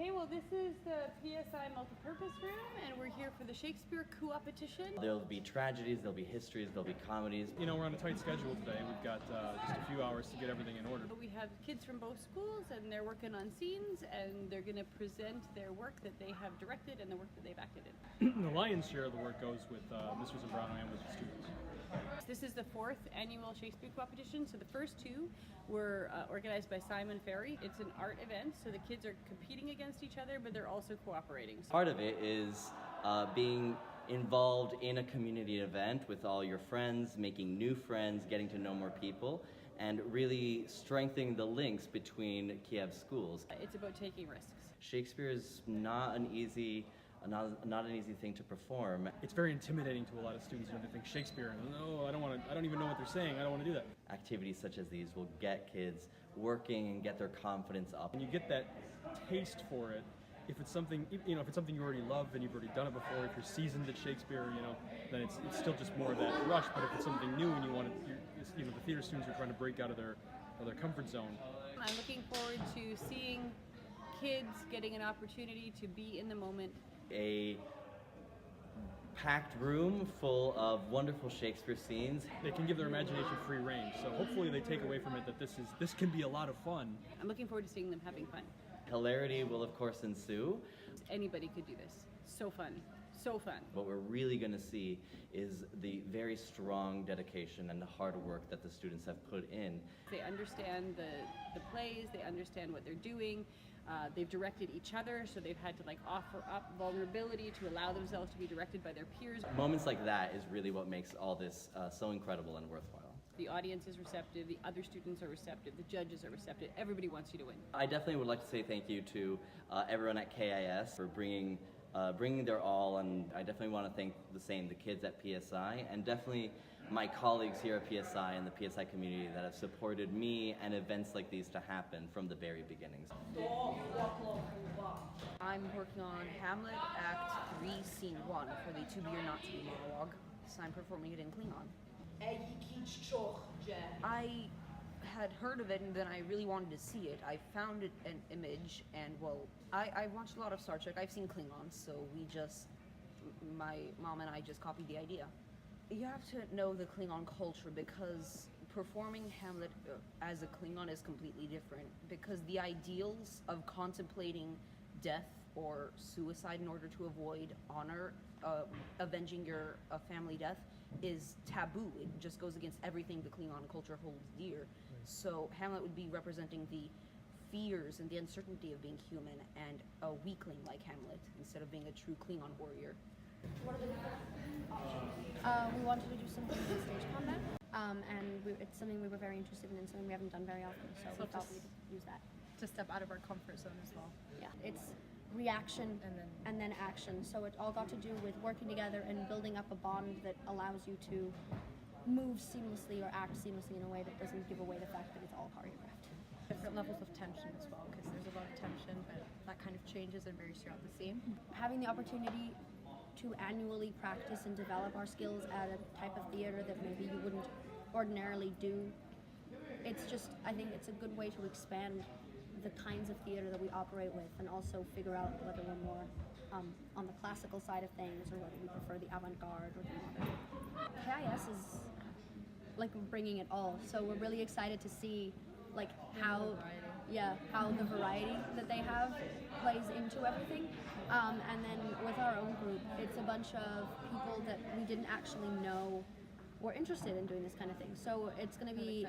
Okay, well this is the PSI multipurpose room and we're here for the Shakespeare Coopetition. There'll be tragedies, there'll be histories, there'll be comedies. You know, we're on a tight schedule today. We've got just a few hours to get everything in order. We have kids from both schools and they're working on scenes and they're going to present their work that they have directed and the work that they've acted in. The lion's share of the work goes with Mr. Zambrano and with the students. This is the 4th annual Shakespeare Coopetition. So the first two were organized by Simon Ferry. It's an art event, so the kids are competing against each other, but they're also cooperating. Part of it is being involved in a community event with all your friends, making new friends, getting to know more people, and really strengthening the links between Kiev schools. It's about taking risks. Shakespeare is not an easy thing to perform. It's very intimidating to a lot of students. You know, they think Shakespeare, and no, I don't even know what they're saying. I don't want to do that. Activities such as these will get kids working and get their confidence up. And you get that taste for it. If it's something, you know, if it's something you already love and you've already done it before, if you're seasoned at Shakespeare, you know, then it's still just more of that rush. But if it's something new and you want to, you know, the theater students are trying to break out of their comfort zone. I'm looking forward to seeing kids getting an opportunity to be in the moment. A packed room full of wonderful Shakespeare scenes. They can give their imagination free range, so hopefully they take away from it that this can be a lot of fun. I'm looking forward to seeing them having fun. Hilarity will of course ensue. Anybody could do this. So fun. So fun. What we're really going to see is the very strong dedication and the hard work that the students have put in. They understand the plays, they understand what they're doing. They've directed each other, so they've had to offer up vulnerability to allow themselves to be directed by their peers. Moments like that is really what makes all this so incredible and worthwhile. The audience is receptive, the other students are receptive, the judges are receptive, everybody wants you to win. I definitely would like to say thank you to everyone at KIS for bringing their all, and I definitely want to thank the kids at PSI, and definitely my colleagues here at PSI and the PSI community that have supported me and events like these to happen from the very beginnings. I'm working on Hamlet Act 3, Scene 1 for the To Be or Not To Be monologue, so I'm performing it in Klingon. I had heard of it and then I really wanted to see it. I found it an image and well, I watched a lot of Star Trek. I've seen Klingons, so my mom and I just copied the idea. You have to know the Klingon culture because performing Hamlet as a Klingon is completely different because the ideals of contemplating death or suicide in order to avoid honor, avenging your family death is taboo. It just goes against everything the Klingon culture holds dear. So Hamlet would be representing the fears and the uncertainty of being human and a weakling like Hamlet instead of being a true Klingon warrior. What are the options? We wanted to do something with stage combat, and it's something we were very interested in and something we haven't done very often, so we thought we'd use that. To step out of our comfort zone as well. Yeah, it's reaction and then action, so it all got to do with working together and building up a bond that allows you to move seamlessly or act seamlessly in a way that doesn't give away the fact that it's all choreographed. Different levels of tension as well, because there's a lot of tension, but that kind of changes and varies throughout the scene. Having the opportunity to annually practice and develop our skills at a type of theater that maybe you wouldn't ordinarily do, it's just, I think it's a good way to expand the kinds of theater that we operate with and also figure out whether we're more on the classical side of things or whether we prefer the avant-garde or the modern. KIS is bringing it all, so we're really excited to see how the variety that they have plays into everything. And then with our own group, it's a bunch of people that we didn't actually know were interested in doing this kind of thing. So it's going to be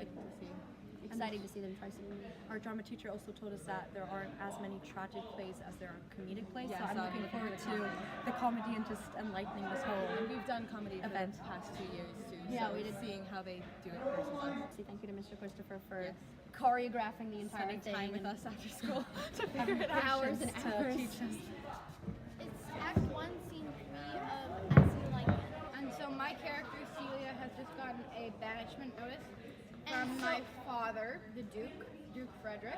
exciting to see them try something new. Our drama teacher also told us that there aren't as many tragic plays as there are comedic plays, yes, so I'm looking forward to the comedy and just enlightening this whole and we've done comedy event for the past 2 years too, yeah, so we did. Seeing how they do it versus us. Thank you to Mr. Christopher for choreographing the entire Spending thing. time with us after school to figure it out. Hours and hours. To teach us. It's Act 1, Scene 3 of As You Like It. And so my character, Celia, has just gotten a banishment notice from my father, the Duke Frederick.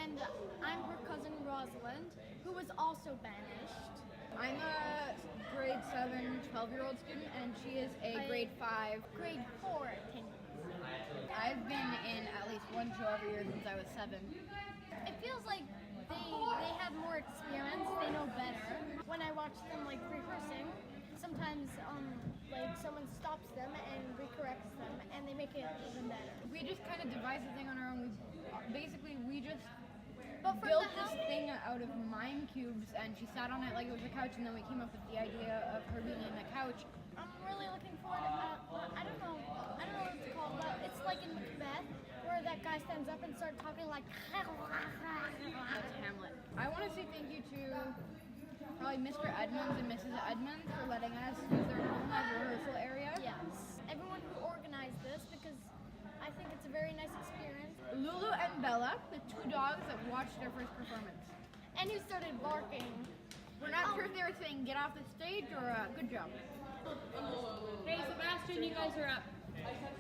And I'm her cousin, Rosalind, who was also banished. I'm a grade 7, 12-year-old student, and she is a grade 5, grade 4 attendee. I've been in at least one show every year since I was 7. It feels like they have more experience. They know better. When I watch them like rehearsing, sometimes like someone stops them and recorrects them, and they make it even better. We just kind of devised the thing on our own. We just But from built the this thing out of mime cubes, and she sat on it like it was a couch, and then we came up with the idea of her being in the couch. I'm really looking forward to I don't know what it's called, but it's like in Macbeth where that guy stands up and starts talking like That's Hamlet. I want to say thank you to probably Mr. Edmonds and Mrs. Edmonds for letting us use their home as a rehearsal area. yes, everyone who organized this, because I think it's a very nice experience. Lulu and Bella, the two dogs that watched their first performance. And who started barking. We're not sure if they were saying get off the stage or good job. Hey, Sebastian, you guys are up.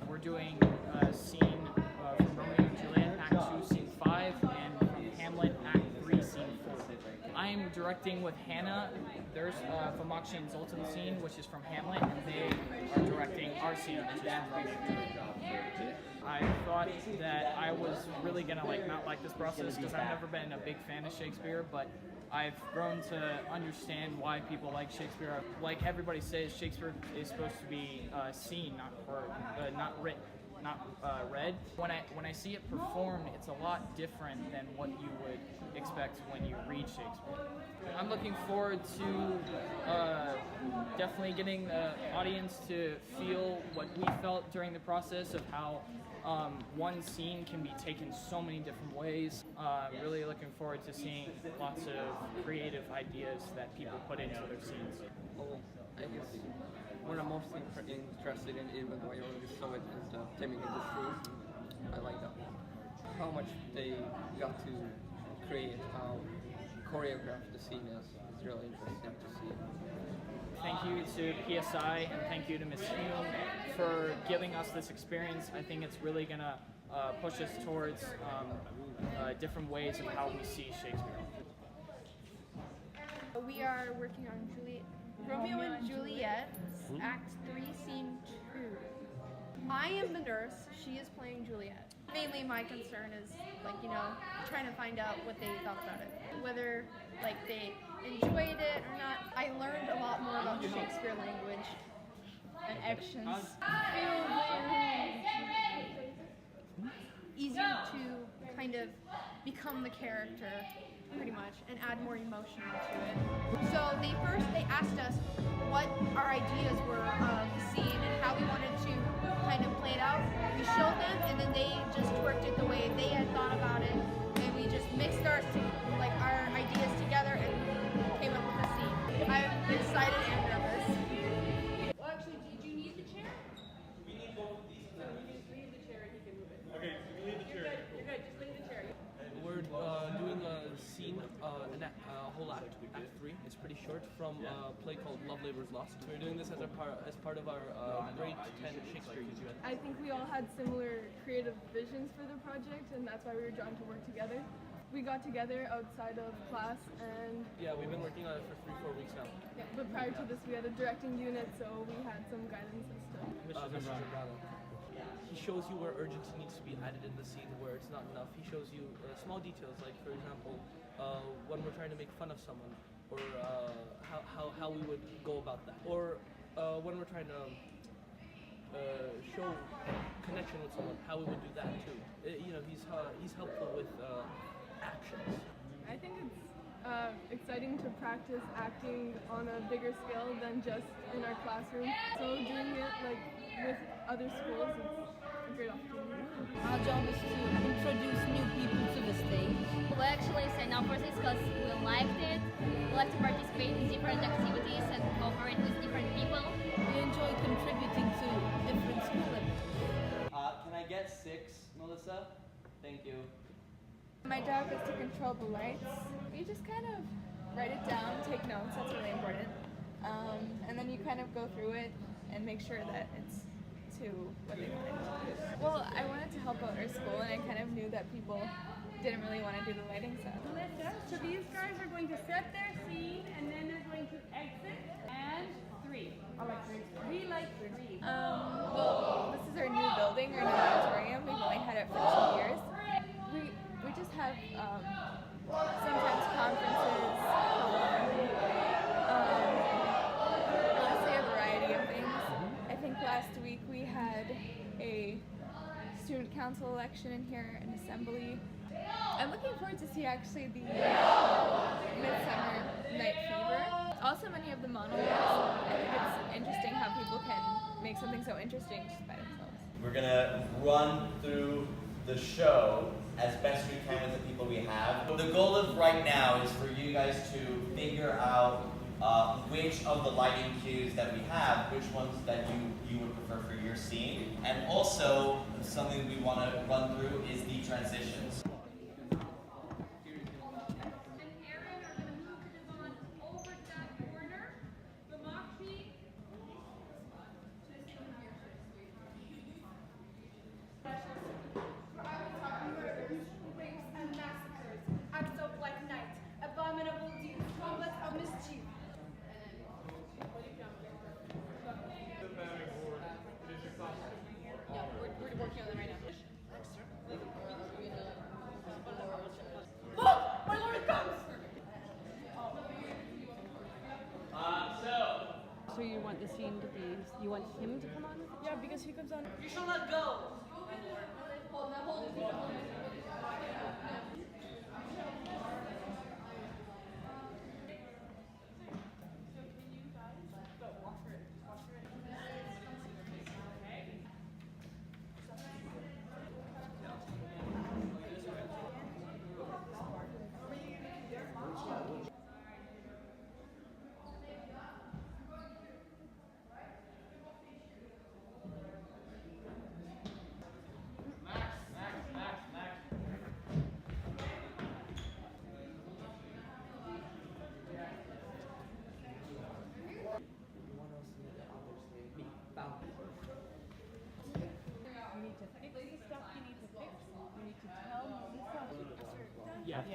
We're doing a scene from Romeo and Juliet, Act 2, Scene 5, and from Hamlet, Act 3, Scene 4. I'm directing with Hannah. There's Famakshi and Zoltan scene, which is from Hamlet, and they are directing our scene, which is from Romeo and Juliet. I thought that I was really gonna not like this process because I've never been a big fan of Shakespeare, but I've grown to understand why people like Shakespeare. Like everybody says, Shakespeare is supposed to be seen, not heard, not written, not read. When I see it performed, it's a lot different than what you would expect when you read Shakespeare. I'm looking forward to definitely getting the audience to feel what we felt during the process of how one scene can be taken so many different ways. Really looking forward to seeing lots of creative ideas that people put into their scenes. Well, I guess what I'm most interested in, even though I already saw it, is the theming of the truth. I like that. How much they got to create, how choreographed the scene is really interesting to see. Thank you to PSI and thank you to Ms. Hume for giving us this experience. I think it's really going to push us towards different ways of how we see Shakespeare. We are working on Romeo and Juliet, Act 3, Scene 2. I am the nurse, she is playing Juliet. Mainly my concern is, trying to find out what they thought about it. Whether, they enjoyed it or not. I learned a lot more about Shakespeare language and actions. Easier to kind of become the character, pretty much, and add more emotion to it. So they asked us what our ideas were of the scene and how we wanted to kind of play it out. We showed them, and then they just worked it the way they had thought about it, and we just mixed our ideas together and came up with a scene. I'm excited and nervous. Well, actually, did you need the chair? We need both of these. So you just leave the chair and you can move it. Okay, so we need the chair. You're good. Just leave the chair. We're doing a scene, a whole act 3. It's pretty short from a play called Love Labour's Lost. We're doing this as part of our grade 10 Shakespeare unit. I think we all had similar creative visions for the project, and that's why we were drawn to work together. We got together outside of class, and Yeah, we've been working on it for 3-4 weeks now. but prior to this we had a directing unit, so we had some guidance and stuff. Mr. Zambrano. He shows you where urgency needs to be added in the scene, where it's not enough. He shows you small details, like for example, when we're trying to make fun of someone, or how we would go about that, or when we're trying to show connection with someone, how we would do that too. He's helpful with actions. I think it's exciting to practice acting on a bigger scale than just in our classroom. So doing it with other schools is a great opportunity. Our job is to introduce new people to the stage. We actually signed up for this because we liked it. We like to participate in different activities and cooperate with different people. We enjoy contributing to different school activities. Can I get 6, Melissa? Thank you. My job is to control the lights. We just kind of write it down, take notes, that's really important. And then you kind of go through it and make sure that it's to what they wanted. Well, I wanted to help out our school, and I kind of knew that people didn't really want to do the lighting stuff. So these guys are going to set their scene, and then they're going to exit, and 3. We like 3. Well, this is our new building, our new auditorium. We've only had it for 2 years. We just have sometimes council election in here, an assembly. I'm looking forward to see actually the Midsummer Night Fever. Also many of the monologues. I think it's interesting how people can make something so interesting just by themselves. We're gonna run through the show as best we can with the people we have. The goal of right now is for you guys to figure out which of the lighting cues that we have, which ones that you would prefer for your scene. And also, something we want to run through is the transitions. So you want the scene to be, you want him to come on? Yeah, because he comes on. You shall not go! Yeah. After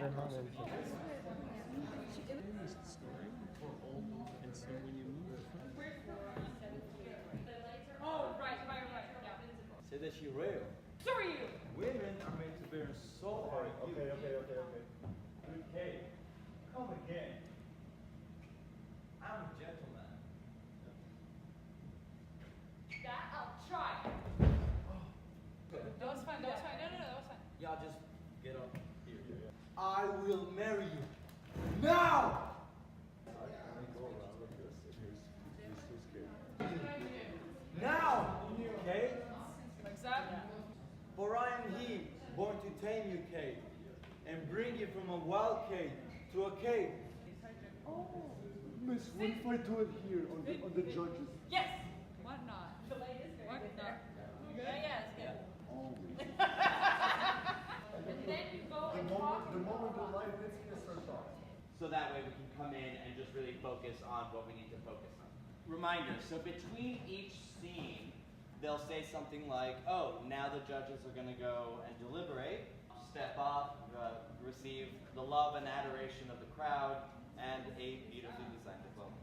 is the story or old, and so when you move Oh, right. Yeah. Say that she real. Sorry! Women are made to bear so hard. Okay. Good Kate, come again. I'm a gentleman. That I'll try. That was fine. No, that was fine. Y'all just get up here. I will marry you now. Now, Kate. For I am he, born to tame you, Kate, and bring you from a wild cave to a cave. Oh, Miss, what if I do it here on the judges? Yes! What not? The light is very good there. Yeah, it's good. Oh. And then you go and talk. The moment the light hits me, it starts off. So that way we can come in and just really focus on what we need to focus on. Reminder, so between each scene, they'll say something like, oh, now the judges are going to go and deliberate, step up, receive the love and adoration of the crowd, and a beautifully designed diploma.